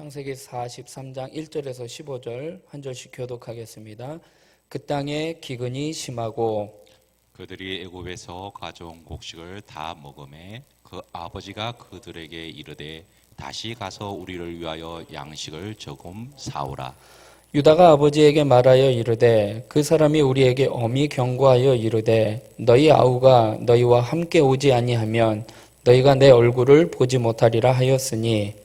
창세기 43장 1절에서 15절 한 절씩 교독하겠습니다. 그 땅에 기근이 심하고 그들이 애굽에서 가져온 곡식을 다 먹음에 그 아버지가 그들에게 이르되 다시 가서 우리를 위하여 양식을 조금 사오라. 유다가 아버지에게 말하여 이르되 그 사람이 우리에게 엄히 경고하여 이르되 너희 아우가 너희와 함께 오지 아니하면 너희가 내 얼굴을 보지 못하리라 하였으니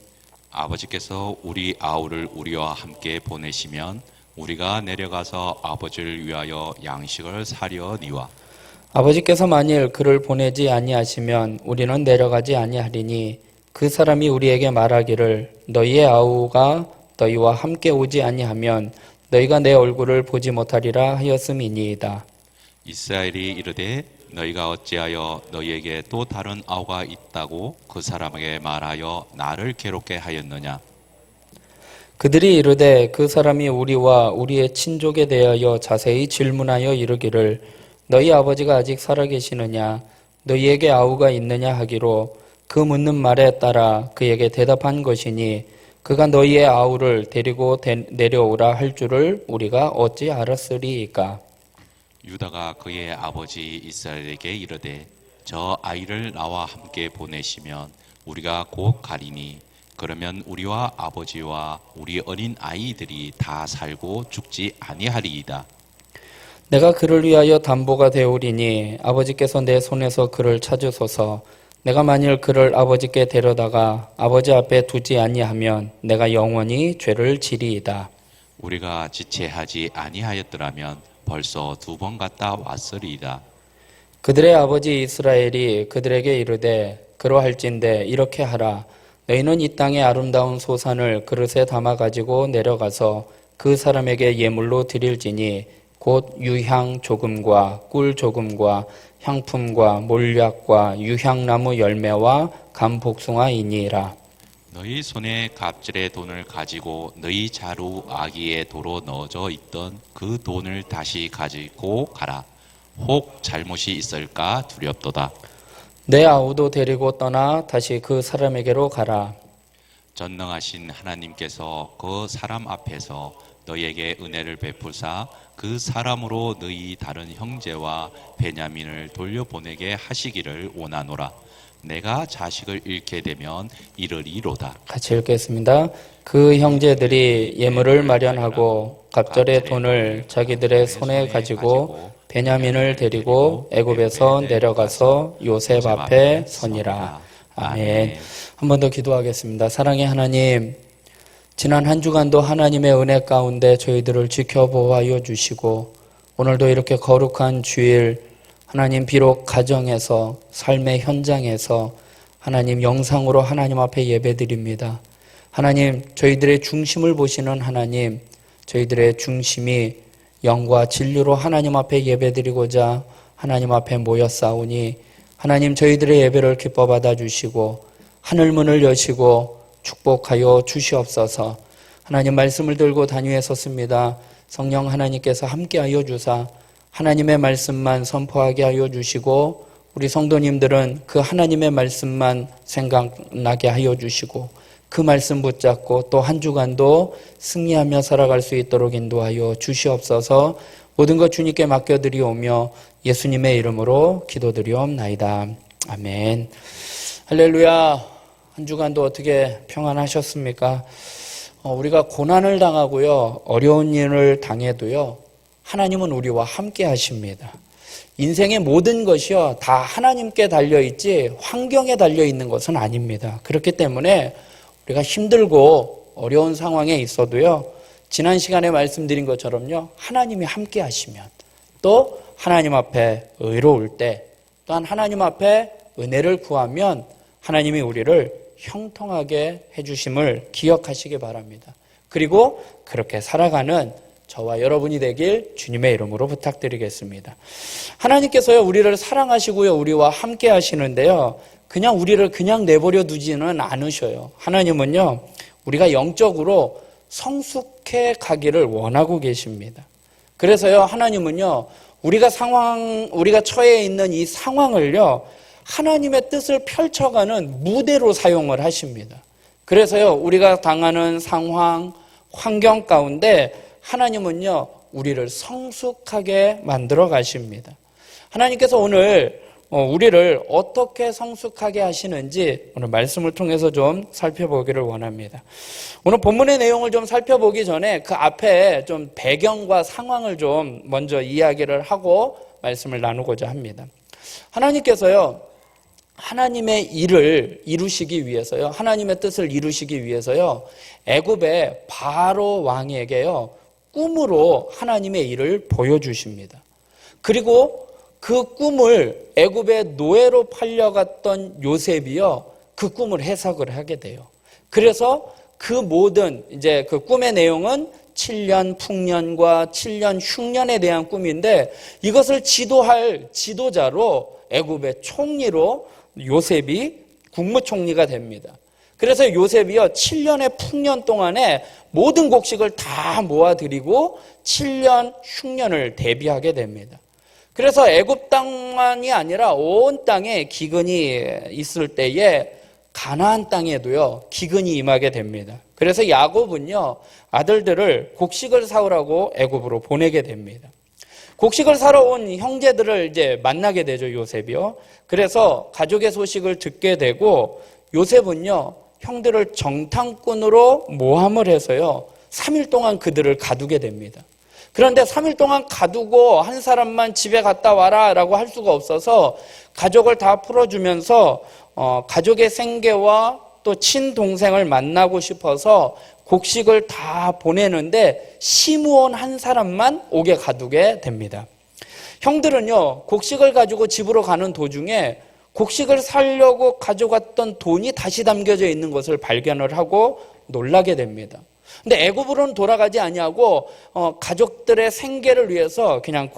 아버지께서 우리 아우를 우리와 함께 보내시면 우리가 내려가서 아버지를 위하여 양식을 사려니와 아버지께서 만일 그를 보내지 아니하시면 우리는 내려가지 아니하리니 그 사람이 우리에게 말하기를 너희의 아우가 너희와 함께 오지 아니하면 너희가 내 얼굴을 보지 못하리라 하였음이니이다. 이스라엘이 이르되 너희가 어찌하여 너희에게 또 다른 아우가 있다고 그 사람에게 말하여 나를 괴롭게 하였느냐. 그들이 이르되 그 사람이 우리와 우리의 친족에 대하여 자세히 질문하여 이르기를 너희 아버지가 아직 살아계시느냐 너희에게 아우가 있느냐 하기로 그 묻는 말에 따라 그에게 대답한 것이니 그가 너희의 아우를 데리고 내려오라 할 줄을 우리가 어찌 알았으리이까. 유다가 그의 아버지 이스라엘에게 이르되 저 아이를 나와 함께 보내시면 우리가 곧 가리니 그러면 우리와 아버지와 우리 어린 아이들이 다 살고 죽지 아니하리이다. 내가 그를 위하여 담보가 되오리니 아버지께서 내 손에서 그를 찾으소서. 내가 만일 그를 아버지께 데려다가 아버지 앞에 두지 아니하면 내가 영원히 죄를 지리이다. 우리가 지체하지 아니하였더라면 벌써 2번 갔다 왔으리이다. 그들의 아버지 이스라엘이 그들에게 이르되 그러할진대 이렇게 하라. 너희는 이 땅의 아름다운 소산을 그릇에 담아 가지고 내려가서 그 사람에게 예물로 드릴지니 곧 유향 조금과 꿀 조금과 향품과 몰약과 유향나무 열매와 감복숭아이니라. 너희 손에 갑질의 돈을 가지고 너희 자루 아기의 도로 넣어져 있던 그 돈을 다시 가지고 가라. 혹 잘못이 있을까 두렵도다. 내 아우도 데리고 떠나 다시 그 사람에게로 가라. 전능하신 하나님께서 그 사람 앞에서 너희에게 은혜를 베푸사 그 사람으로 너희 다른 형제와 베냐민을 돌려보내게 하시기를 원하노라. 내가 자식을 잃게 되면 이르리로다. 같이 읽겠습니다. 그 형제들이 예물을 마련하고 갑절의 돈을 자기들의 손에 가지고 베냐민을 데리고 애굽에서 내려가서 요셉 앞에 서니라. 아멘. 한 번 더 기도하겠습니다. 사랑의 하나님, 지난 한 주간도 하나님의 은혜 가운데 저희들을 지켜보아여 주시고 오늘도 이렇게 거룩한 주일 하나님 비록 가정에서 삶의 현장에서 하나님 영상으로 하나님 앞에 예배드립니다. 하나님 저희들의 중심을 보시는 하나님 저희들의 중심이 영과 진리로 하나님 앞에 예배드리고자 하나님 앞에 모였사오니 하나님 저희들의 예배를 기뻐 받아주시고 하늘문을 여시고 축복하여 주시옵소서. 하나님 말씀을 들고 단위에 섰습니다. 성령 하나님께서 함께하여 주사 하나님의 말씀만 선포하게 하여 주시고 우리 성도님들은 그 하나님의 말씀만 생각나게 하여 주시고 그 말씀 붙잡고 또 한 주간도 승리하며 살아갈 수 있도록 인도하여 주시옵소서. 모든 것 주님께 맡겨드리오며 예수님의 이름으로 기도드리옵나이다. 아멘. 할렐루야. 한 주간도 어떻게 평안하셨습니까? 우리가 고난을 당하고요, 어려운 일을 당해도요, 하나님은 우리와 함께 하십니다. 인생의 모든 것이요, 다 하나님께 달려있지 환경에 달려있는 것은 아닙니다. 그렇기 때문에 우리가 힘들고 어려운 상황에 있어도요, 지난 시간에 말씀드린 것처럼요, 하나님이 함께 하시면 또 하나님 앞에 의로울 때 또한 하나님 앞에 은혜를 구하면 하나님이 우리를 형통하게 해주심을 기억하시기 바랍니다. 그리고 그렇게 살아가는 저와 여러분이 되길 주님의 이름으로 부탁드리겠습니다. 하나님께서요 우리를 사랑하시고요 우리와 함께 하시는데요 그냥 우리를 그냥 내버려 두지는 않으셔요. 하나님은요 우리가 영적으로 성숙해 가기를 원하고 계십니다. 그래서요 하나님은요 우리가 처해 있는 이 상황을요 하나님의 뜻을 펼쳐가는 무대로 사용을 하십니다. 그래서요, 우리가 당하는 상황, 환경 가운데 하나님은요, 우리를 성숙하게 만들어 가십니다. 하나님께서 오늘 우리를 어떻게 성숙하게 하시는지 오늘 말씀을 통해서 좀 살펴보기를 원합니다. 오늘 본문의 내용을 좀 살펴보기 전에 그 앞에 좀 배경과 상황을 좀 먼저 이야기를 하고 말씀을 나누고자 합니다. 하나님께서요, 하나님의 일을 이루시기 위해서요, 하나님의 뜻을 이루시기 위해서요, 애굽의 바로 왕에게요, 꿈으로 하나님의 일을 보여주십니다. 그리고 그 꿈을 애굽의 노예로 팔려갔던 요셉이요, 그 꿈을 해석을 하게 돼요. 그래서 그 모든 이제 그 꿈의 내용은 7년 풍년과 7년 흉년에 대한 꿈인데, 이것을 지도할 지도자로 애굽의 총리로 요셉이 국무총리가 됩니다. 그래서 요셉이요, 7년의 풍년 동안에 모든 곡식을 다 모아들이고 7년 흉년을 대비하게 됩니다. 그래서 애굽 땅만이 아니라 온 땅에 기근이 있을 때에 가나안 땅에도요, 기근이 임하게 됩니다. 그래서 야곱은요, 아들들을 곡식을 사오라고 애굽으로 보내게 됩니다. 곡식을 사러 온 형제들을 이제 만나게 되죠, 요셉이요. 그래서 가족의 소식을 듣게 되고, 요셉은요, 형들을 정탐꾼으로 모함을 해서요, 3일 동안 그들을 가두게 됩니다. 그런데 3일 동안 가두고 한 사람만 집에 갔다 와라 라고 할 수가 없어서 가족을 다 풀어주면서 가족의 생계와 또 친동생을 만나고 싶어서 곡식을 다 보내는데 시므온 한 사람만 옥에 가두게 됩니다. 형들은요, 곡식을 가지고 집으로 가는 도중에 곡식을 사려고 가져갔던 돈이 다시 담겨져 있는 것을 발견을 하고 놀라게 됩니다. 근데 애굽으로는 돌아가지 아니하고 가족들의 생계를 위해서 그냥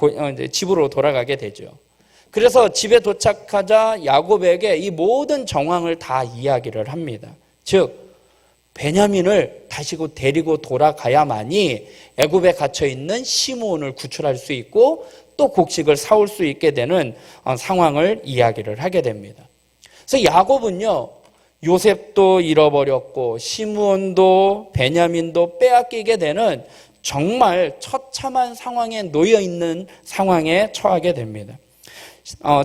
집으로 돌아가게 되죠. 그래서 집에 도착하자 야곱에게 이 모든 정황을 다 이야기를 합니다. 즉 베냐민을 다시 데리고 돌아가야만이 애굽에 갇혀 있는 시므온을 구출할 수 있고 또 곡식을 사올 수 있게 되는 상황을 이야기를 하게 됩니다. 그래서 야곱은요, 요셉도 잃어버렸고 시므온도 베냐민도 빼앗기게 되는 정말 처참한 상황에 놓여 있는 상황에 처하게 됩니다.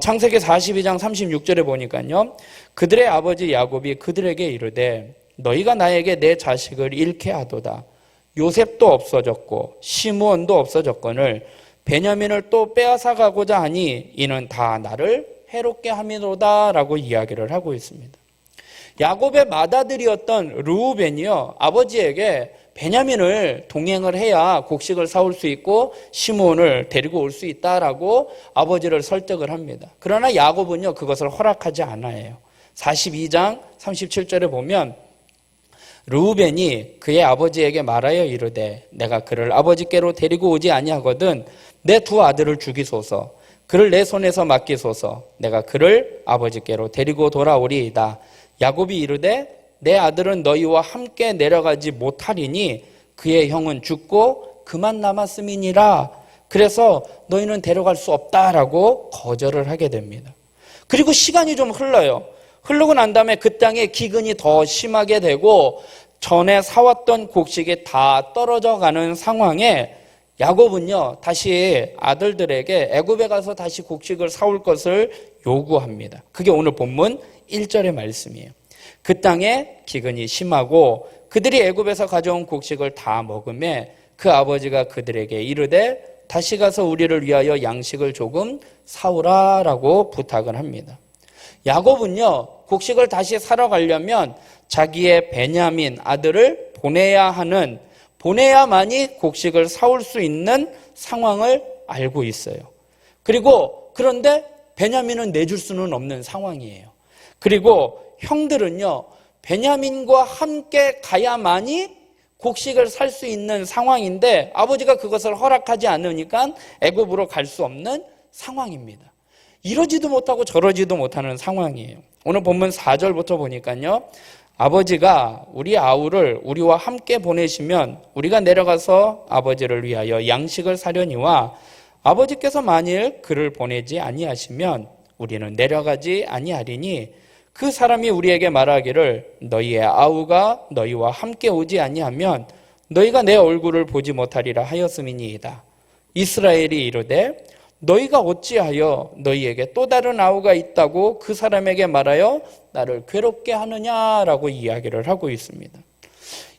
창세기 42장 36절에 보니까요, 그들의 아버지 야곱이 그들에게 이르되 너희가 나에게 내 자식을 잃게 하도다. 요셉도 없어졌고 시므온도 없어졌거늘 베냐민을 또 빼앗아 가고자 하니 이는 다 나를 해롭게 함이로다 라고 이야기를 하고 있습니다. 야곱의 맏아들이었던 르우벤이요, 아버지에게 베냐민을 동행을 해야 곡식을 사올 수 있고 시므온을 데리고 올 수 있다라고 아버지를 설득을 합니다. 그러나 야곱은요, 그것을 허락하지 않아요. 42장 37절에 보면 르우벤이 그의 아버지에게 말하여 이르되 내가 그를 아버지께로 데리고 오지 아니하거든 내 두 아들을 죽이소서, 그를 내 손에서 맡기소서, 내가 그를 아버지께로 데리고 돌아오리이다. 야곱이 이르되 내 아들은 너희와 함께 내려가지 못하리니 그의 형은 죽고 그만 남았음이니라. 그래서 너희는 데려갈 수 없다라고 거절을 하게 됩니다. 그리고 시간이 좀 흘러요. 흐르고 난 다음에 그 땅에 기근이 더 심하게 되고 전에 사왔던 곡식이 다 떨어져 가는 상황에 야곱은요, 다시 아들들에게 애굽에 가서 다시 곡식을 사올 것을 요구합니다. 그게 오늘 본문 1절의 말씀이에요. 그 땅에 기근이 심하고 그들이 애굽에서 가져온 곡식을 다 먹음에 그 아버지가 그들에게 이르되 다시 가서 우리를 위하여 양식을 조금 사오라라고 부탁을 합니다. 야곱은요, 곡식을 다시 사러 가려면 자기의 베냐민 아들을 보내야만이 곡식을 사올 수 있는 상황을 알고 있어요. 그런데 베냐민은 내줄 수는 없는 상황이에요. 그리고 형들은요, 베냐민과 함께 가야만이 곡식을 살 수 있는 상황인데 아버지가 그것을 허락하지 않으니까 애굽으로 갈 수 없는 상황입니다. 이러지도 못하고 저러지도 못하는 상황이에요. 오늘 본문 4절부터 보니까요, 아버지가 우리 아우를 우리와 함께 보내시면 우리가 내려가서 아버지를 위하여 양식을 사려니와 아버지께서 만일 그를 보내지 아니하시면 우리는 내려가지 아니하리니 그 사람이 우리에게 말하기를 너희의 아우가 너희와 함께 오지 아니하면 너희가 내 얼굴을 보지 못하리라 하였음이니이다. 이스라엘이 이르되 너희가 어찌하여 너희에게 또 다른 아우가 있다고 그 사람에게 말하여 나를 괴롭게 하느냐라고 이야기를 하고 있습니다.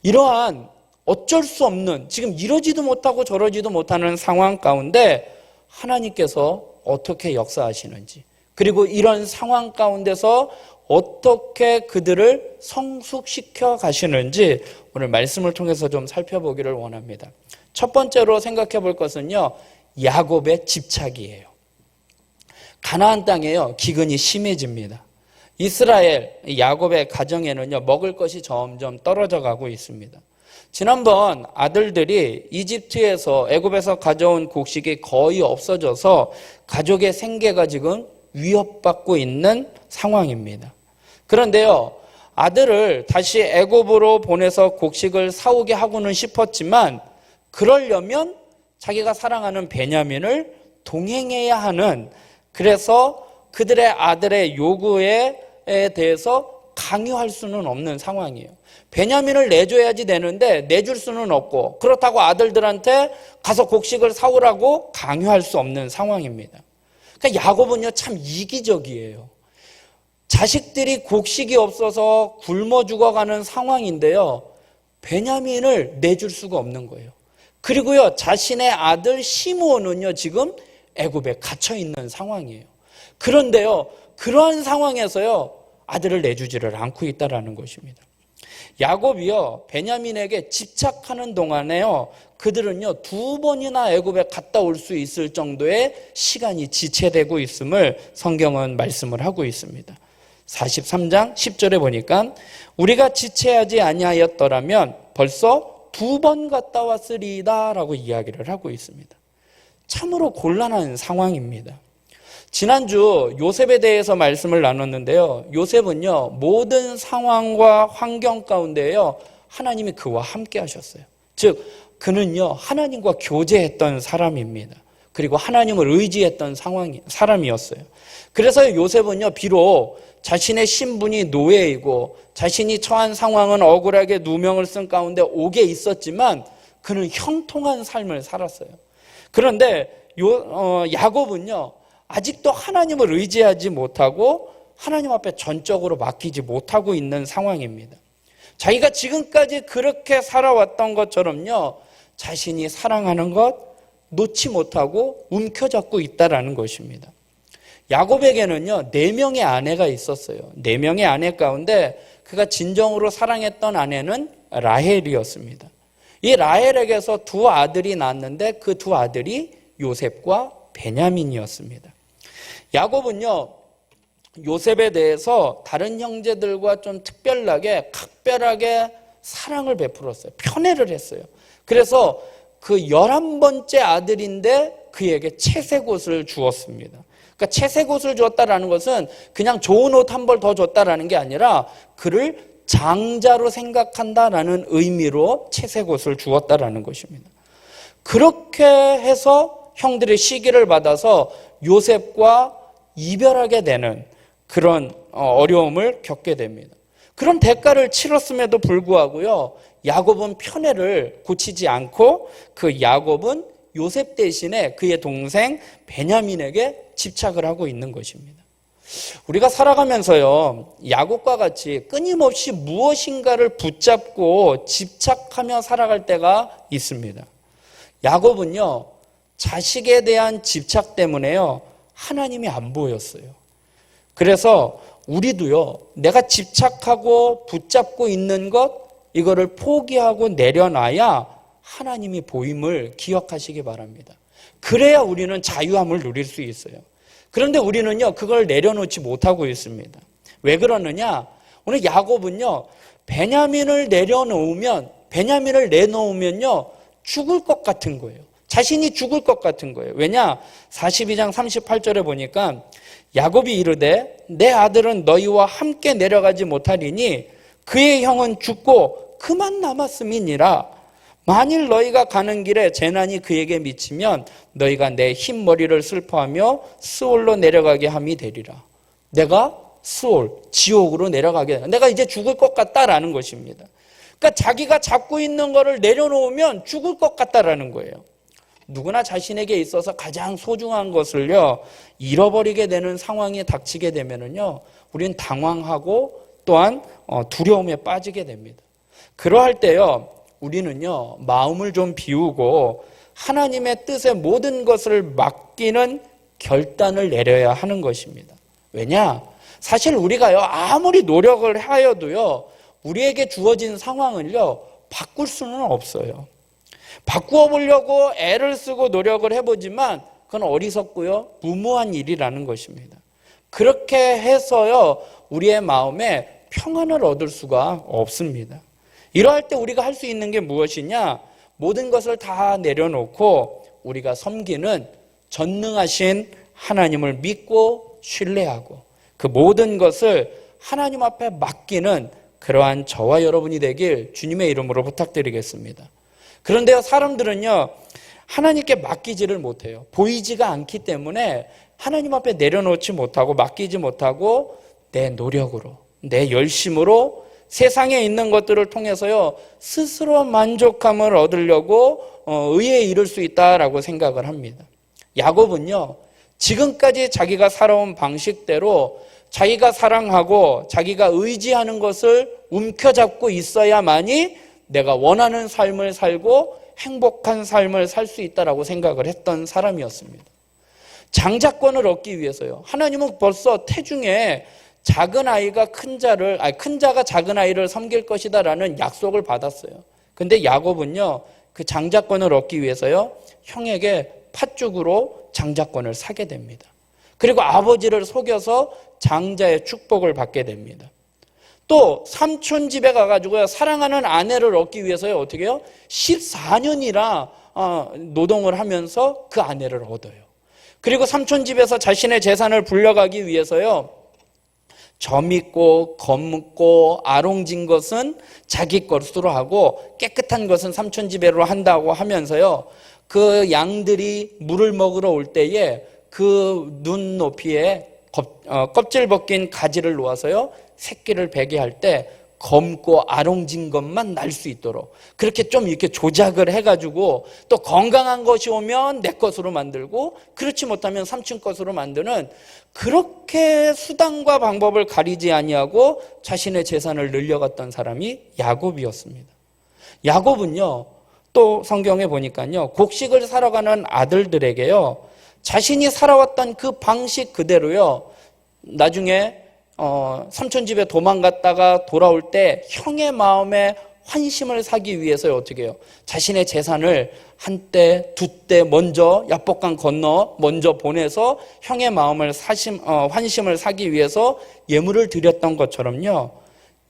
이러한 어쩔 수 없는, 지금 이러지도 못하고 저러지도 못하는 상황 가운데 하나님께서 어떻게 역사하시는지, 그리고 이런 상황 가운데서 어떻게 그들을 성숙시켜 가시는지 오늘 말씀을 통해서 좀 살펴보기를 원합니다. 첫 번째로 생각해 볼 것은요, 야곱의 집착이에요. 가나안 땅에요, 기근이 심해집니다. 이스라엘, 야곱의 가정에는요, 먹을 것이 점점 떨어져 가고 있습니다. 지난번 아들들이 이집트에서, 애굽에서 가져온 곡식이 거의 없어져서 가족의 생계가 지금 위협받고 있는 상황입니다. 그런데요, 아들을 다시 애굽으로 보내서 곡식을 사오게 하고는 싶었지만 그러려면 자기가 사랑하는 베냐민을 동행해야 하는, 그래서 그들의 아들의 요구에 대해서 강요할 수는 없는 상황이에요. 베냐민을 내줘야지 되는데 내줄 수는 없고, 그렇다고 아들들한테 가서 곡식을 사오라고 강요할 수 없는 상황입니다. 그러니까 야곱은요, 참 이기적이에요. 자식들이 곡식이 없어서 굶어 죽어가는 상황인데요, 베냐민을 내줄 수가 없는 거예요. 그리고요, 자신의 아들 시므온은요, 지금 애굽에 갇혀 있는 상황이에요. 그런데요, 그러한 상황에서요, 아들을 내주지를 않고 있다라는 것입니다. 야곱이요, 베냐민에게 집착하는 동안에요, 그들은요, 2번이나 애굽에 갔다 올 수 있을 정도의 시간이 지체되고 있음을 성경은 말씀을 하고 있습니다. 43장 10절에 보니까 우리가 지체하지 아니하였더라면 벌써 2번 갔다 왔으리이다 라고 이야기를 하고 있습니다. 참으로 곤란한 상황입니다. 지난주 요셉에 대해서 말씀을 나눴는데요, 요셉은요, 모든 상황과 환경 가운데요, 하나님이 그와 함께 하셨어요. 즉 그는요, 하나님과 교제했던 사람입니다. 그리고 하나님을 의지했던 사람이었어요. 그래서 요셉은요, 비록 자신의 신분이 노예이고 자신이 처한 상황은 억울하게 누명을 쓴 가운데 옥에 있었지만 그는 형통한 삶을 살았어요. 그런데 야곱은요, 아직도 하나님을 의지하지 못하고 하나님 앞에 전적으로 맡기지 못하고 있는 상황입니다. 자기가 지금까지 그렇게 살아왔던 것처럼요, 자신이 사랑하는 것 놓지 못하고 움켜잡고 있다라는 것입니다. 야곱에게는요, 4명의 아내가 있었어요. 4명의 아내 가운데 그가 진정으로 사랑했던 아내는 라헬이었습니다. 이 라헬에게서 2 아들이 낳았는데 그 2 아들이 요셉과 베냐민이었습니다. 야곱은요, 요셉에 대해서 다른 형제들과 좀 특별하게, 각별하게 사랑을 베풀었어요. 편애를 했어요. 그래서 그 11번째 아들인데 그에게 채색 옷을 주었습니다. 그러니까 채색 옷을 주었다라는 것은 그냥 좋은 옷 한 벌 더 줬다라는 게 아니라 그를 장자로 생각한다라는 의미로 채색 옷을 주었다라는 것입니다. 그렇게 해서 형들의 시기를 받아서 요셉과 이별하게 되는 그런 어려움을 겪게 됩니다. 그런 대가를 치렀음에도 불구하고요, 야곱은 편애를 고치지 않고 그 야곱은 요셉 대신에 그의 동생 베냐민에게 집착을 하고 있는 것입니다. 우리가 살아가면서요, 야곱과 같이 끊임없이 무엇인가를 붙잡고 집착하며 살아갈 때가 있습니다. 야곱은요, 자식에 대한 집착 때문에요, 하나님이 안 보였어요. 그래서 우리도요, 내가 집착하고 붙잡고 있는 것, 이거를 포기하고 내려놔야 하나님이 보임을 기억하시기 바랍니다. 그래야 우리는 자유함을 누릴 수 있어요. 그런데 우리는요, 그걸 내려놓지 못하고 있습니다. 왜 그러느냐? 오늘 야곱은요, 베냐민을 내놓으면요, 죽을 것 같은 거예요. 자신이 죽을 것 같은 거예요. 왜냐? 42장 38절에 보니까 야곱이 이르되 내 아들은 너희와 함께 내려가지 못하리니 그의 형은 죽고 그만 남았음이니라. 만일 너희가 가는 길에 재난이 그에게 미치면 너희가 내 흰 머리를 슬퍼하며 스올로 내려가게 함이 되리라. 내가 수올, 지옥으로 내려가게 된다. 내가 이제 죽을 것 같다라는 것입니다. 그러니까 자기가 잡고 있는 거를 내려놓으면 죽을 것 같다라는 거예요. 누구나 자신에게 있어서 가장 소중한 것을요, 잃어버리게 되는 상황이 닥치게 되면은요, 우리는 당황하고 또한 두려움에 빠지게 됩니다. 그러할 때요, 우리는요, 마음을 좀 비우고 하나님의 뜻에 모든 것을 맡기는 결단을 내려야 하는 것입니다. 왜냐? 사실 우리가요, 아무리 노력을 하여도요, 우리에게 주어진 상황을요, 바꿀 수는 없어요. 바꾸어 보려고 애를 쓰고 노력을 해보지만 그건 어리석고요, 무모한 일이라는 것입니다. 그렇게 해서요, 우리의 마음에 평안을 얻을 수가 없습니다. 이러할 때 우리가 할 수 있는 게 무엇이냐? 모든 것을 다 내려놓고 우리가 섬기는 전능하신 하나님을 믿고 신뢰하고 그 모든 것을 하나님 앞에 맡기는 그러한 저와 여러분이 되길 주님의 이름으로 부탁드리겠습니다. 그런데요, 사람들은요, 하나님께 맡기지를 못해요. 보이지가 않기 때문에 하나님 앞에 내려놓지 못하고 맡기지 못하고 내 노력으로, 내 열심으로 세상에 있는 것들을 통해서요, 스스로 만족감을 얻으려고 의에 이를 수 있다라고 생각을 합니다. 야곱은요, 지금까지 자기가 살아온 방식대로 자기가 사랑하고 자기가 의지하는 것을 움켜잡고 있어야만이 내가 원하는 삶을 살고 행복한 삶을 살 수 있다라고 생각을 했던 사람이었습니다. 장자권을 얻기 위해서요, 하나님은 벌써 태중에 작은 아이가 큰 자가 작은 아이를 섬길 것이다라는 약속을 받았어요. 근데 야곱은요, 그 장자권을 얻기 위해서요, 형에게 팥죽으로 장자권을 사게 됩니다. 그리고 아버지를 속여서 장자의 축복을 받게 됩니다. 또 삼촌 집에 가가지고요, 사랑하는 아내를 얻기 위해서요, 어떻게 해요? 14년이나 노동을 하면서 그 아내를 얻어요. 그리고 삼촌 집에서 자신의 재산을 불려가기 위해서요, 점 있고 검고 아롱진 것은 자기 것으로 하고 깨끗한 것은 삼촌 집에로 한다고 하면서요, 그 양들이 물을 먹으러 올 때에 그 눈 높이에 껍질 벗긴 가지를 놓아서요, 새끼를 베게 할 때 검고 아롱진 것만 날 수 있도록 그렇게 좀 이렇게 조작을 해가지고, 또 건강한 것이 오면 내 것으로 만들고 그렇지 못하면 삼촌 것으로 만드는, 그렇게 수단과 방법을 가리지 아니하고 자신의 재산을 늘려갔던 사람이 야곱이었습니다. 야곱은요, 또 성경에 보니까요, 곡식을 사러 가는 아들들에게요, 자신이 살아왔던 그 방식 그대로요, 나중에 삼촌 집에 도망갔다가 돌아올 때 형의 마음에 환심을 사기 위해서 어떻게 해요? 자신의 재산을 한때 두때 먼저 야복강 건너 먼저 보내서 형의 마음을 환심을 사기 위해서 예물을 드렸던 것처럼요,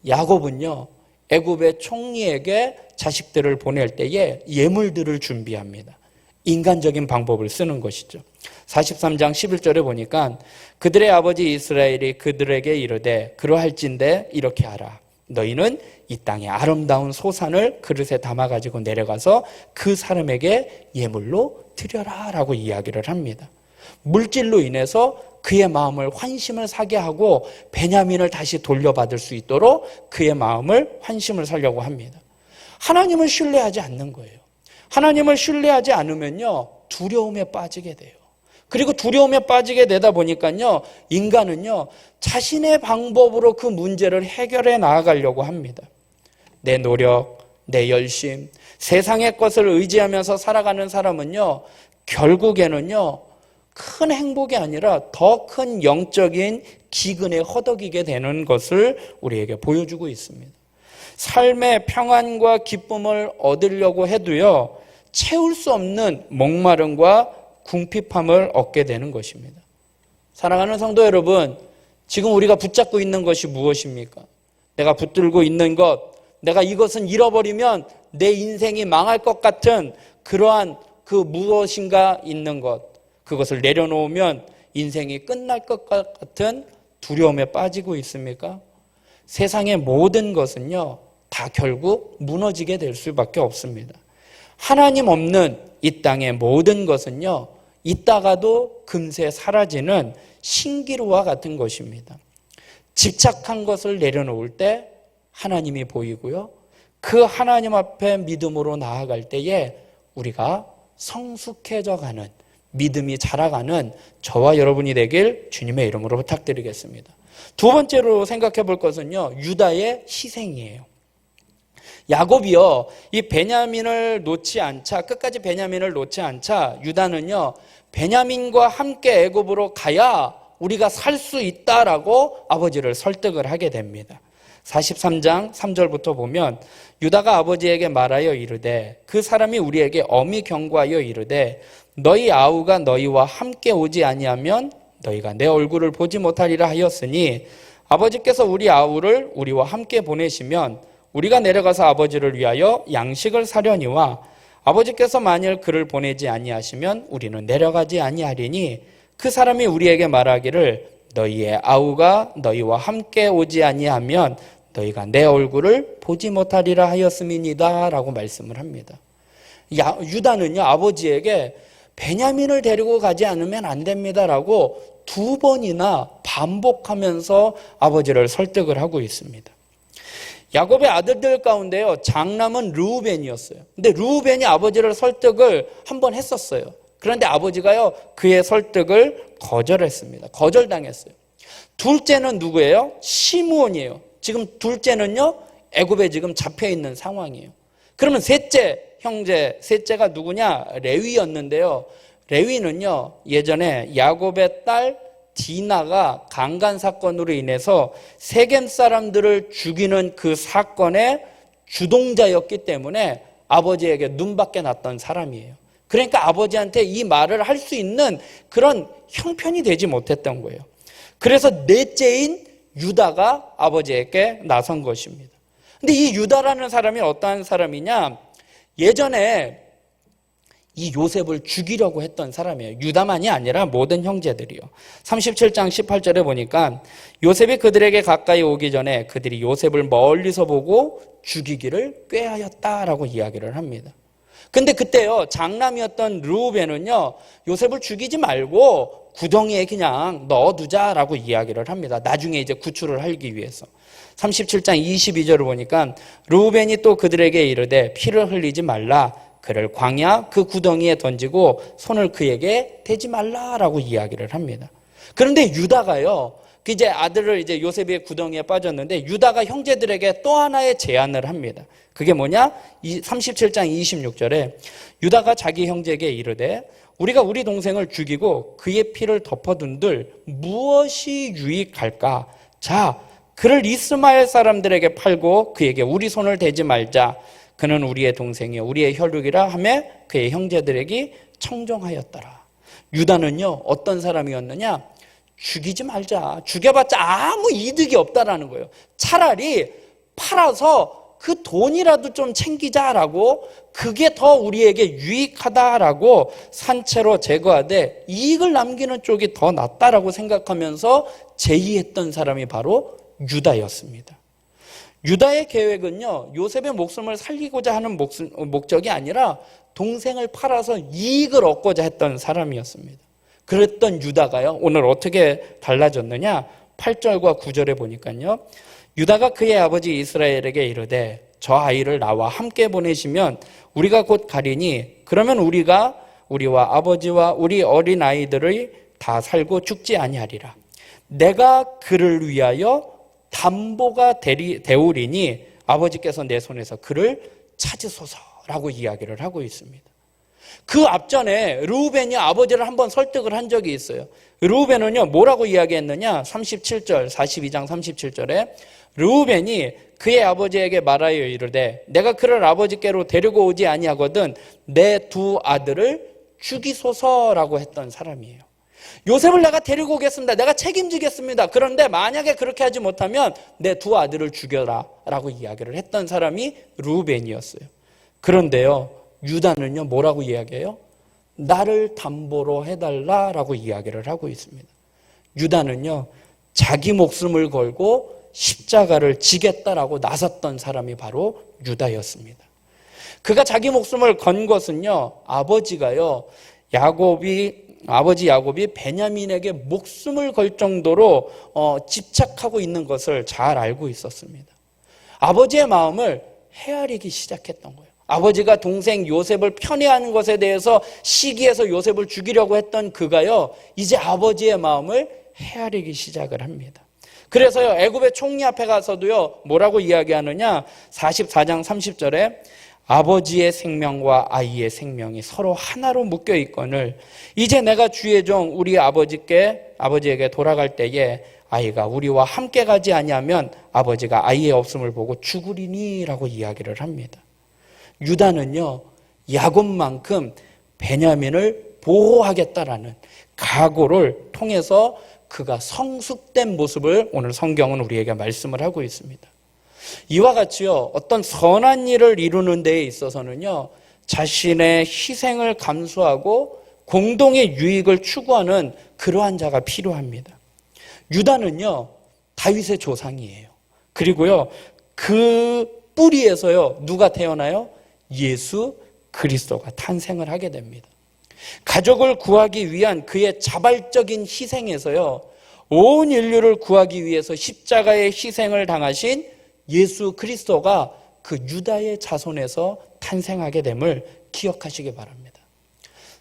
야곱은요, 애굽의 총리에게 자식들을 보낼 때에 예물들을 준비합니다. 인간적인 방법을 쓰는 것이죠. 43장 11절에 보니까 그들의 아버지 이스라엘이 그들에게 이르되 그러할진대 이렇게 하라. 너희는 이 땅에 아름다운 소산을 그릇에 담아가지고 내려가서 그 사람에게 예물로 드려라 라고 이야기를 합니다. 물질로 인해서 그의 마음을 환심을 사게 하고 베냐민을 다시 돌려받을 수 있도록 그의 마음을 환심을 살려고 합니다. 하나님을 신뢰하지 않는 거예요. 하나님을 신뢰하지 않으면요, 두려움에 빠지게 돼요. 그리고 두려움에 빠지게 되다 보니까요, 인간은요, 자신의 방법으로 그 문제를 해결해 나아가려고 합니다. 내 노력, 내 열심, 세상의 것을 의지하면서 살아가는 사람은요, 결국에는요, 큰 행복이 아니라 더 큰 영적인 기근에 허덕이게 되는 것을 우리에게 보여주고 있습니다. 삶의 평안과 기쁨을 얻으려고 해도요, 채울 수 없는 목마름과 궁핍함을 얻게 되는 것입니다. 사랑하는 성도 여러분, 지금 우리가 붙잡고 있는 것이 무엇입니까? 내가 붙들고 있는 것, 내가 이것은 잃어버리면 내 인생이 망할 것 같은 그러한 그 무엇인가 있는 것, 그것을 내려놓으면 인생이 끝날 것 같은 두려움에 빠지고 있습니까? 세상의 모든 것은요, 다 결국 무너지게 될 수밖에 없습니다. 하나님 없는 이 땅의 모든 것은요, 있다가도 금세 사라지는 신기루와 같은 것입니다. 집착한 것을 내려놓을 때 하나님이 보이고요. 그 하나님 앞에 믿음으로 나아갈 때에 우리가 성숙해져 가는, 믿음이 자라가는 저와 여러분이 되길 주님의 이름으로 부탁드리겠습니다. 두 번째로 생각해 볼 것은요, 유다의 희생이에요. 야곱이요, 이 베냐민을 놓지 않자, 끝까지 베냐민을 놓지 않자 유다는요, 베냐민과 함께 애굽으로 가야 우리가 살 수 있다라고 아버지를 설득을 하게 됩니다. 43장 3절부터 보면 유다가 아버지에게 말하여 이르되 그 사람이 우리에게 엄히 경고하여 이르되 너희 아우가 너희와 함께 오지 아니하면 너희가 내 얼굴을 보지 못하리라 하였으니 아버지께서 우리 아우를 우리와 함께 보내시면 우리가 내려가서 아버지를 위하여 양식을 사려니와 아버지께서 만일 그를 보내지 아니하시면 우리는 내려가지 아니하리니 그 사람이 우리에게 말하기를 너희의 아우가 너희와 함께 오지 아니하면 너희가 내 얼굴을 보지 못하리라 하였음이니이다 라고 말씀을 합니다. 유다는요, 아버지에게 베냐민을 데리고 가지 않으면 안 됩니다라고 두 번이나 반복하면서 아버지를 설득을 하고 있습니다. 야곱의 아들들 가운데요, 장남은 르우벤이었어요. 근데 르우벤이 아버지를 설득을 한 번 했었어요. 그런데 아버지가요, 그의 설득을 거절했습니다. 거절당했어요. 둘째는 누구예요? 시므온이에요. 지금 둘째는요, 애굽에 지금 잡혀 있는 상황이에요. 그러면 셋째 형제, 셋째가 누구냐? 레위였는데요. 레위는요, 예전에 야곱의 딸 디나가 강간 사건으로 인해서 세겜 사람들을 죽이는 그 사건의 주동자였기 때문에 아버지에게 눈밖에 났던 사람이에요. 그러니까 아버지한테 이 말을 할 수 있는 그런 형편이 되지 못했던 거예요. 그래서 넷째인 유다가 아버지에게 나선 것입니다. 근데 이 유다라는 사람이 어떠한 사람이냐? 예전에 이 요셉을 죽이려고 했던 사람이에요. 유다만이 아니라 모든 형제들이요. 37장 18절에 보니까 요셉이 그들에게 가까이 오기 전에 그들이 요셉을 멀리서 보고 죽이기를 꾀하였다라고 이야기를 합니다. 근데 그때요, 장남이었던 르우벤은요, 요셉을 죽이지 말고 구덩이에 그냥 넣어두자라고 이야기를 합니다. 나중에 이제 구출을 하기 위해서. 37장 22절을 보니까 르우벤이 또 그들에게 이르되 피를 흘리지 말라. 그를 광야 그 구덩이에 던지고 손을 그에게 대지 말라라고 이야기를 합니다. 그런데 유다가요, 이제 아들을 이제 요셉의 구덩이에 빠졌는데 유다가 형제들에게 또 하나의 제안을 합니다. 그게 뭐냐? 37장 26절에 유다가 자기 형제에게 이르되 우리가 우리 동생을 죽이고 그의 피를 덮어둔들 무엇이 유익할까? 자, 그를 이스마엘 사람들에게 팔고 그에게 우리 손을 대지 말자. 그는 우리의 동생이요 우리의 혈육이라 하며 그의 형제들에게 청종하였더라. 유다는요, 어떤 사람이었느냐? 죽이지 말자. 죽여봤자 아무 이득이 없다라는 거예요. 차라리 팔아서 그 돈이라도 좀 챙기자라고, 그게 더 우리에게 유익하다라고 산채로 제거하되 이익을 남기는 쪽이 더 낫다라고 생각하면서 제의했던 사람이 바로 유다였습니다. 유다의 계획은요, 요셉의 목숨을 살리고자 하는 목적이 아니라 동생을 팔아서 이익을 얻고자 했던 사람이었습니다. 그랬던 유다가요, 오늘 어떻게 달라졌느냐? 8절과 9절에 보니까요, 유다가 그의 아버지 이스라엘에게 이르되 저 아이를 나와 함께 보내시면 우리가 곧 가리니 그러면 우리와 아버지와 우리 어린 아이들을 다 살고 죽지 아니하리라. 내가 그를 위하여 담보가 되오리니 아버지께서 내 손에서 그를 찾으소서라고 이야기를 하고 있습니다. 그 앞전에 르우벤이 아버지를 한번 설득을 한 적이 있어요. 르우벤은요, 뭐라고 이야기했느냐? 37절, 42장 37절에 르우벤이 그의 아버지에게 말하여 이르되 내가 그를 아버지께로 데리고 오지 아니하거든 내 두 아들을 죽이소서라고 했던 사람이에요. 요셉을 내가 데리고 오겠습니다. 내가 책임지겠습니다. 그런데 만약에 그렇게 하지 못하면 내 두 아들을 죽여라 라고 이야기를 했던 사람이 르우벤이었어요. 그런데요, 유다는요, 뭐라고 이야기해요? 나를 담보로 해달라라고 이야기를 하고 있습니다. 유다는요, 자기 목숨을 걸고 십자가를 지겠다라고 나섰던 사람이 바로 유다였습니다. 그가 자기 목숨을 건 것은요, 아버지가요, 야곱이 아버지 야곱이 베냐민에게 목숨을 걸 정도로 집착하고 있는 것을 잘 알고 있었습니다. 아버지의 마음을 헤아리기 시작했던 거예요. 아버지가 동생 요셉을 편애하는 것에 대해서 시기해서 요셉을 죽이려고 했던 그가요, 이제 아버지의 마음을 헤아리기 시작을 합니다. 그래서요, 애굽의 총리 앞에 가서도요, 뭐라고 이야기하느냐, 44장 30절에 아버지의 생명과 아이의 생명이 서로 하나로 묶여 있거늘 이제 내가 주의 종 우리 아버지에게 돌아갈 때에 아이가 우리와 함께 가지 아니하면 아버지가 아이의 없음을 보고 죽으리니라고 이야기를 합니다. 유다는요, 야곱만큼 베냐민을 보호하겠다라는 각오를 통해서 그가 성숙된 모습을 오늘 성경은 우리에게 말씀을 하고 있습니다. 이와 같이요, 어떤 선한 일을 이루는 데에 있어서는요, 자신의 희생을 감수하고 공동의 유익을 추구하는 그러한 자가 필요합니다. 유다는요, 다윗의 조상이에요. 그리고요, 그 뿌리에서요, 누가 태어나요? 예수 그리스도가 탄생을 하게 됩니다. 가족을 구하기 위한 그의 자발적인 희생에서요, 온 인류를 구하기 위해서 십자가의 희생을 당하신 예수 그리스도가 그 유다의 자손에서 탄생하게 됨을 기억하시기 바랍니다.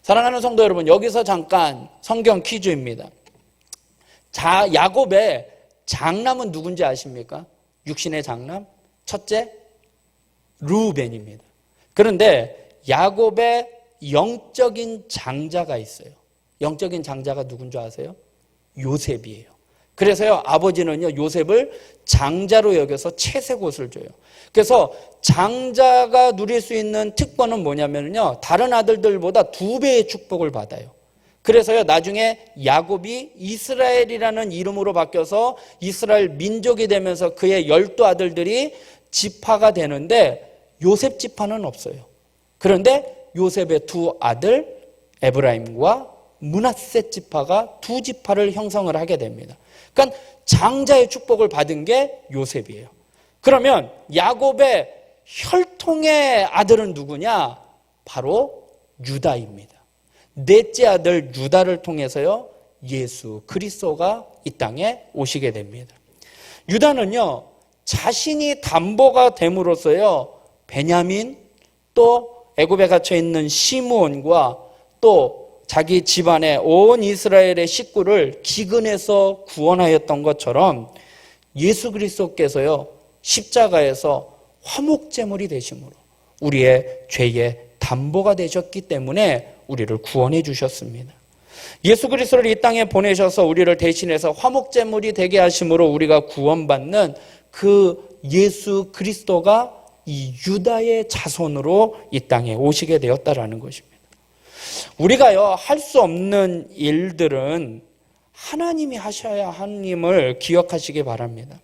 사랑하는 성도 여러분, 여기서 잠깐 성경 퀴즈입니다. 야곱의 장남은 누군지 아십니까? 육신의 장남? 첫째, 르우벤입니다. 그런데 야곱의 영적인 장자가 있어요. 영적인 장자가 누군지 아세요? 요셉이에요. 그래서요, 아버지는요, 요셉을 장자로 여겨서 채색옷을 줘요. 그래서 장자가 누릴 수 있는 특권은 뭐냐면요, 다른 아들들보다 2배의 축복을 받아요. 그래서요, 나중에 야곱이 이스라엘이라는 이름으로 바뀌어서 이스라엘 민족이 되면서 그의 12아들들이 지파가 되는데 요셉 지파는 없어요. 그런데 요셉의 2아들 에브라임과 므낫세 지파가 2지파를 형성을 하게 됩니다. 그러니까 장자의 축복을 받은 게 요셉이에요. 그러면 야곱의 혈통의 아들은 누구냐? 바로 유다입니다. 넷째 아들 유다를 통해서요, 예수 그리스도가 이 땅에 오시게 됩니다. 유다는요, 자신이 담보가 됨으로써요, 베냐민, 또 애굽에 갇혀 있는 시므온과 또 자기 집안의 온 이스라엘의 식구를 기근에서 구원하였던 것처럼 예수 그리스도께서요, 십자가에서 화목제물이 되심으로 우리의 죄의 담보가 되셨기 때문에 우리를 구원해 주셨습니다. 예수 그리스도를 이 땅에 보내셔서 우리를 대신해서 화목제물이 되게 하심으로 우리가 구원받는 그 예수 그리스도가 이 유다의 자손으로 이 땅에 오시게 되었다라는 것입니다. 우리가요, 할 수 없는 일들은 하나님이 하셔야 하님을 기억하시기 바랍니다.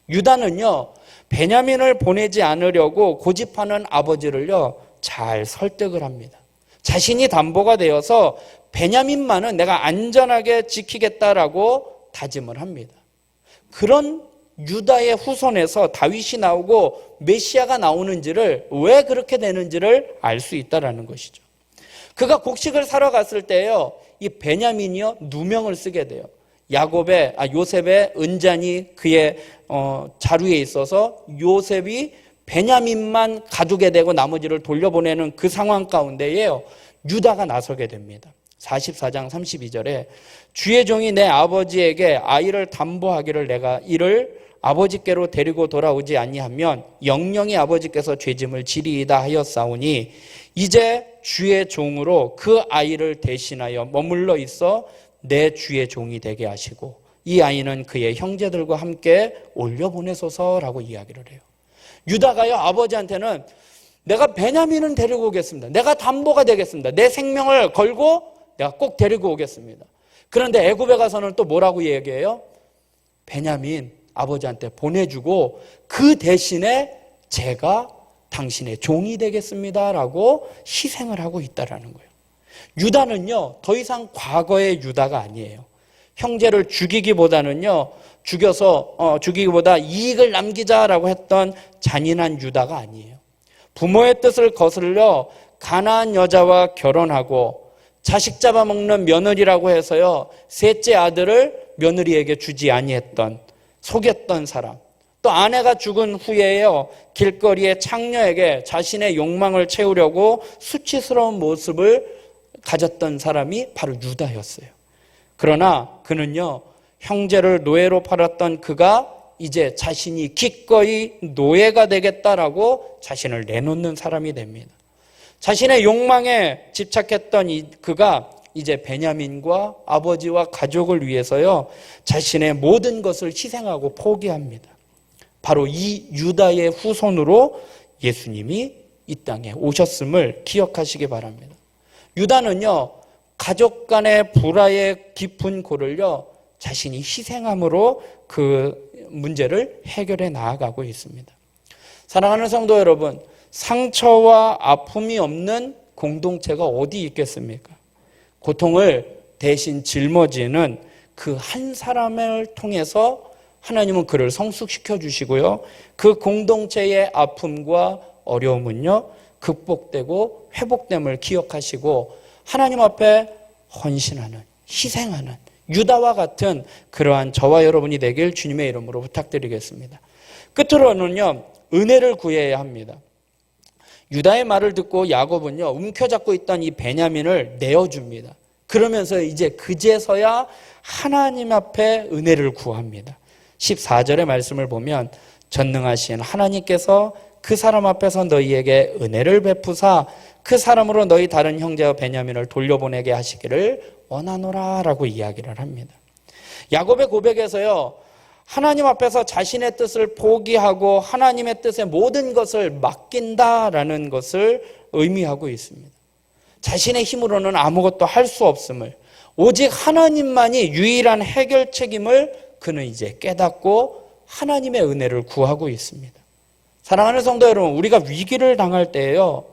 유다는요, 베냐민을 보내지 않으려고 고집하는 아버지를요, 잘 설득을 합니다. 자신이 담보가 되어서 베냐민만은 내가 안전하게 지키겠다라고 다짐을 합니다. 그런 유다의 후손에서 다윗이 나오고 메시아가 나오는지를, 왜 그렇게 되는지를 알 수 있다라는 것이죠. 그가 곡식을 사러 갔을 때요, 이 베냐민이요, 누명을 쓰게 돼요. 요셉의 은잔이 그의 자루에 있어서 요셉이 베냐민만 가두게 되고 나머지를 돌려보내는 그 상황 가운데에요, 유다가 나서게 됩니다. 44장 32절에 주의 종이 내 아버지에게 아이를 담보하기를 내가 이를 아버지께로 데리고 돌아오지 아니하면 영영이 아버지께서 죄짐을 지리이다 하였사오니 이제 주의 종으로 그 아이를 대신하여 머물러 있어 내 주의 종이 되게 하시고 이 아이는 그의 형제들과 함께 올려보내소서라고 이야기를 해요. 유다가요, 아버지한테는 내가 베냐민은 데리고 오겠습니다. 내가 담보가 되겠습니다. 내 생명을 걸고 내가 꼭 데리고 오겠습니다. 그런데 애굽에 가서는 또 뭐라고 얘기해요? 베냐민 아버지한테 보내주고 그 대신에 제가 당신의 종이 되겠습니다라고 희생을 하고 있다라는 거예요. 유다는요, 더 이상 과거의 유다가 아니에요. 형제를 죽이기보다는요, 죽이기보다 이익을 남기자라고 했던 잔인한 유다가 아니에요. 부모의 뜻을 거슬러 가나안 여자와 결혼하고 자식 잡아먹는 며느리라고 해서요, 셋째 아들을 며느리에게 주지 아니했던, 속였던 사람. 또 아내가 죽은 후에요, 길거리에 창녀에게 자신의 욕망을 채우려고 수치스러운 모습을 가졌던 사람이 바로 유다였어요. 그러나 그는요, 형제를 노예로 팔았던 그가 이제 자신이 기꺼이 노예가 되겠다라고 자신을 내놓는 사람이 됩니다. 자신의 욕망에 집착했던 그가 이제 베냐민과 아버지와 가족을 위해서요, 자신의 모든 것을 희생하고 포기합니다. 바로 이 유다의 후손으로 예수님이 이 땅에 오셨음을 기억하시기 바랍니다. 유다는요, 가족 간의 불화의 깊은 골을요, 자신이 희생함으로 그 문제를 해결해 나아가고 있습니다. 사랑하는 성도 여러분, 상처와 아픔이 없는 공동체가 어디 있겠습니까? 고통을 대신 짊어지는 그 한 사람을 통해서 하나님은 그를 성숙시켜 주시고요, 그 공동체의 아픔과 어려움은요, 극복되고 회복됨을 기억하시고 하나님 앞에 헌신하는, 희생하는 유다와 같은 그러한 저와 여러분이 되길 주님의 이름으로 부탁드리겠습니다. 끝으로는요, 은혜를 구해야 합니다. 유다의 말을 듣고 야곱은요, 움켜잡고 있던 이 베냐민을 내어줍니다. 그러면서 이제 그제서야 하나님 앞에 은혜를 구합니다. 14절의 말씀을 보면 전능하신 하나님께서 그 사람 앞에서 너희에게 은혜를 베푸사 그 사람으로 너희 다른 형제와 베냐민을 돌려보내게 하시기를 원하노라 라고 이야기를 합니다. 야곱의 고백에서요, 하나님 앞에서 자신의 뜻을 포기하고 하나님의 뜻에 모든 것을 맡긴다라는 것을 의미하고 있습니다. 자신의 힘으로는 아무것도 할 수 없음을, 오직 하나님만이 유일한 해결 책임을 그는 이제 깨닫고 하나님의 은혜를 구하고 있습니다. 사랑하는 성도 여러분, 우리가 위기를 당할 때에요,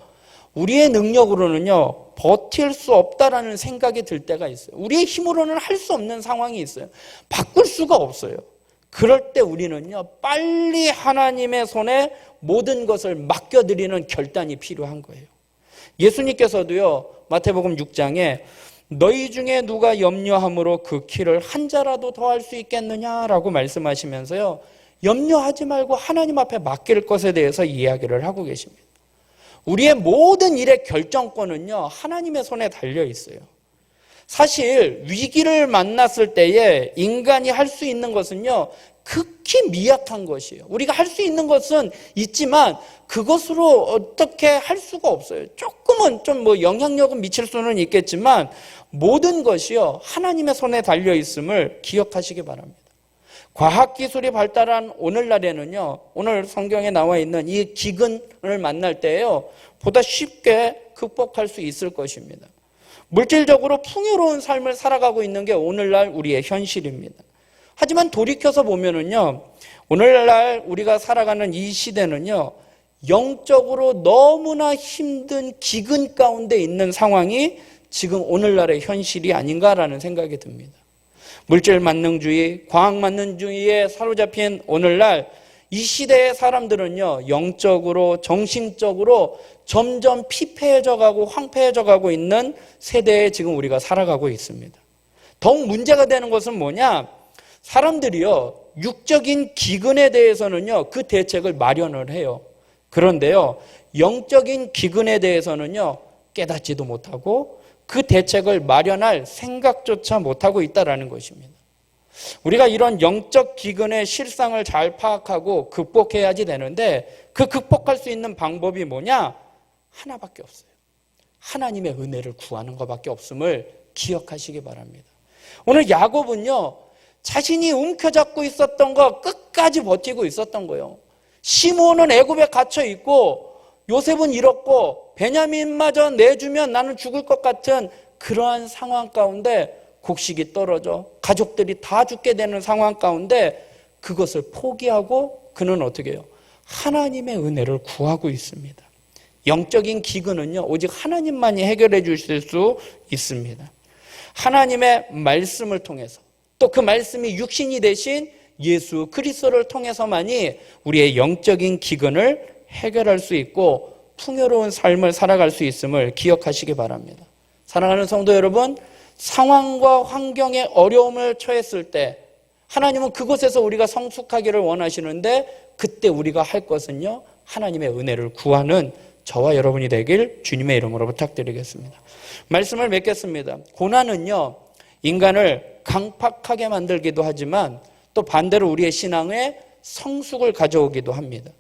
우리의 능력으로는요, 버틸 수 없다라는 생각이 들 때가 있어요. 우리의 힘으로는 할 수 없는 상황이 있어요. 바꿀 수가 없어요. 그럴 때 우리는요, 빨리 하나님의 손에 모든 것을 맡겨드리는 결단이 필요한 거예요. 예수님께서도요, 마태복음 6장에 너희 중에 누가 염려함으로 그 키를 한 자라도 더 할 수 있겠느냐라고 말씀하시면서요, 염려하지 말고 하나님 앞에 맡길 것에 대해서 이야기를 하고 계십니다. 우리의 모든 일의 결정권은요, 하나님의 손에 달려 있어요. 사실 위기를 만났을 때에 인간이 할 수 있는 것은요, 극히 미약한 것이에요. 우리가 할 수 있는 것은 있지만 그것으로 어떻게 할 수가 없어요. 조금은 좀 영향력은 미칠 수는 있겠지만 모든 것이요, 하나님의 손에 달려 있음을 기억하시기 바랍니다. 과학기술이 발달한 오늘날에는요, 오늘 성경에 나와 있는 이 기근을 만날 때에요, 보다 쉽게 극복할 수 있을 것입니다. 물질적으로 풍요로운 삶을 살아가고 있는 게 오늘날 우리의 현실입니다. 하지만 돌이켜서 보면은요, 오늘날 우리가 살아가는 이 시대는요, 영적으로 너무나 힘든 기근 가운데 있는 상황이 지금 오늘날의 현실이 아닌가라는 생각이 듭니다. 물질 만능주의, 과학 만능주의에 사로잡힌 오늘날 이 시대의 사람들은요, 영적으로, 정신적으로 점점 피폐해져 가고 황폐해져 가고 있는 세대에 지금 우리가 살아가고 있습니다. 더욱 문제가 되는 것은 뭐냐? 사람들이요, 육적인 기근에 대해서는요, 그 대책을 마련을 해요. 그런데요, 영적인 기근에 대해서는요, 깨닫지도 못하고 그 대책을 마련할 생각조차 못하고 있다는 것입니다. 우리가 이런 영적 기근의 실상을 잘 파악하고 극복해야지 되는데, 그 극복할 수 있는 방법이 뭐냐? 하나밖에 없어요. 하나님의 은혜를 구하는 것밖에 없음을 기억하시기 바랍니다. 오늘 야곱은요, 자신이 움켜잡고 있었던 거 끝까지 버티고 있었던 거예요. 시므온은 애굽에 갇혀 있고 요셉은 잃었고 베냐민마저 내주면 나는 죽을 것 같은 그러한 상황 가운데 곡식이 떨어져 가족들이 다 죽게 되는 상황 가운데 그것을 포기하고 그는 어떻게 해요? 하나님의 은혜를 구하고 있습니다. 영적인 기근은요, 오직 하나님만이 해결해 주실 수 있습니다. 하나님의 말씀을 통해서, 또 그 말씀이 육신이 되신 예수 그리스도를 통해서만이 우리의 영적인 기근을 해결할 수 있고 풍요로운 삶을 살아갈 수 있음을 기억하시기 바랍니다. 사랑하는 성도 여러분, 상황과 환경에 어려움을 처했을 때 하나님은 그곳에서 우리가 성숙하기를 원하시는데, 그때 우리가 할 것은요, 하나님의 은혜를 구하는 저와 여러분이 되길 주님의 이름으로 부탁드리겠습니다. 말씀을 맺겠습니다. 고난은요, 인간을 강팍하게 만들기도 하지만 또 반대로 우리의 신앙에 성숙을 가져오기도 합니다.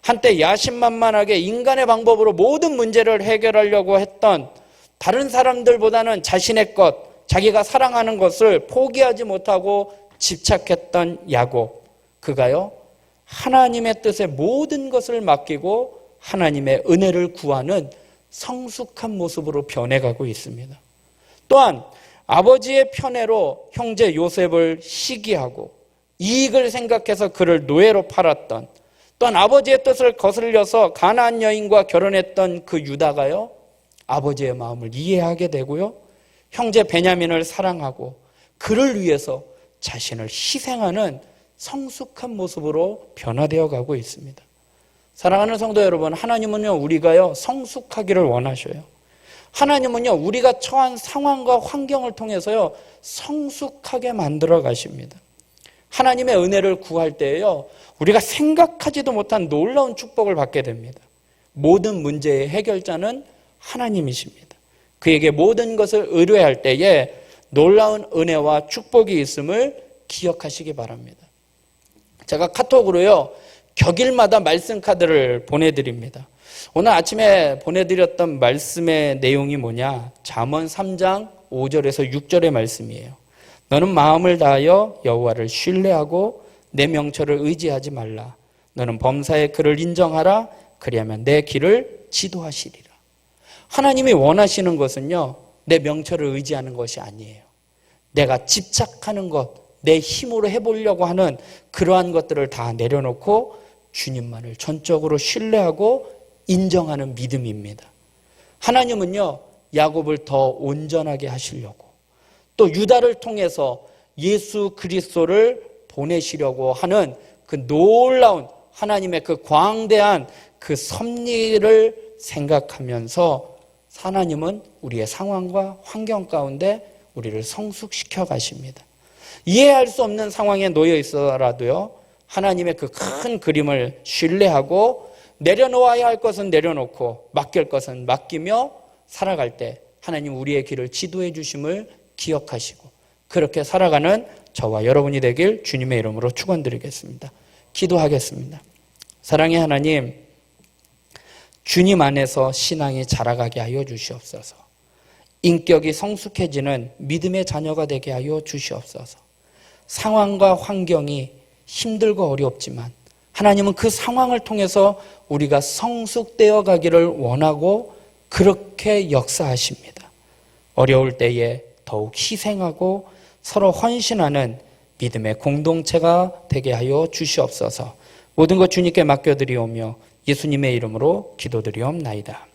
한때 야심만만하게 인간의 방법으로 모든 문제를 해결하려고 했던, 다른 사람들보다는 자신의 것, 자기가 사랑하는 것을 포기하지 못하고 집착했던 야곱, 그가요, 하나님의 뜻에 모든 것을 맡기고 하나님의 은혜를 구하는 성숙한 모습으로 변해가고 있습니다. 또한 아버지의 편애로 형제 요셉을 시기하고 이익을 생각해서 그를 노예로 팔았던, 또한 아버지의 뜻을 거슬려서 가나안 여인과 결혼했던 그 유다가요, 아버지의 마음을 이해하게 되고요, 형제 베냐민을 사랑하고 그를 위해서 자신을 희생하는 성숙한 모습으로 변화되어 가고 있습니다. 사랑하는 성도 여러분, 하나님은요, 우리가요, 성숙하기를 원하셔요. 하나님은요, 우리가 처한 상황과 환경을 통해서요, 성숙하게 만들어 가십니다. 하나님의 은혜를 구할 때에요, 우리가 생각하지도 못한 놀라운 축복을 받게 됩니다. 모든 문제의 해결자는 하나님이십니다. 그에게 모든 것을 의뢰할 때에 놀라운 은혜와 축복이 있음을 기억하시기 바랍니다. 제가 카톡으로요, 격일마다 말씀 카드를 보내드립니다. 오늘 아침에 보내드렸던 말씀의 내용이 뭐냐? 잠언 3장 5절에서 6절의 말씀이에요. 너는 마음을 다하여 여호와를 신뢰하고 내 명철을 의지하지 말라. 너는 범사의 그를 인정하라. 그리하면 내 길을 지도하시리라. 하나님이 원하시는 것은요, 내 명철을 의지하는 것이 아니에요. 내가 집착하는 것, 내 힘으로 해보려고 하는 그러한 것들을 다 내려놓고 주님만을 전적으로 신뢰하고 인정하는 믿음입니다. 하나님은요, 야곱을 더 온전하게 하시려고, 또 유다를 통해서 예수 그리스도를 보내시려고 하는 그 놀라운 하나님의 그 광대한 그 섭리를 생각하면서 하나님은 우리의 상황과 환경 가운데 우리를 성숙시켜 가십니다. 이해할 수 없는 상황에 놓여 있어라도요, 하나님의 그 큰 그림을 신뢰하고 내려놓아야 할 것은 내려놓고 맡길 것은 맡기며 살아갈 때 하나님 우리의 길을 지도해 주심을 기억하시고 그렇게 살아가는 저와 여러분이 되길 주님의 이름으로 축원드리겠습니다. 기도하겠습니다. 사랑의 하나님, 주님 안에서 신앙이 자라가게 하여 주시옵소서. 인격이 성숙해지는 믿음의 자녀가 되게 하여 주시옵소서. 상황과 환경이 힘들고 어렵지만 하나님은 그 상황을 통해서 우리가 성숙되어 가기를 원하고 그렇게 역사하십니다. 어려울 때에 더욱 희생하고 서로 헌신하는 믿음의 공동체가 되게 하여 주시옵소서. 모든 것 주님께 맡겨드리오며 예수님의 이름으로 기도드리옵나이다.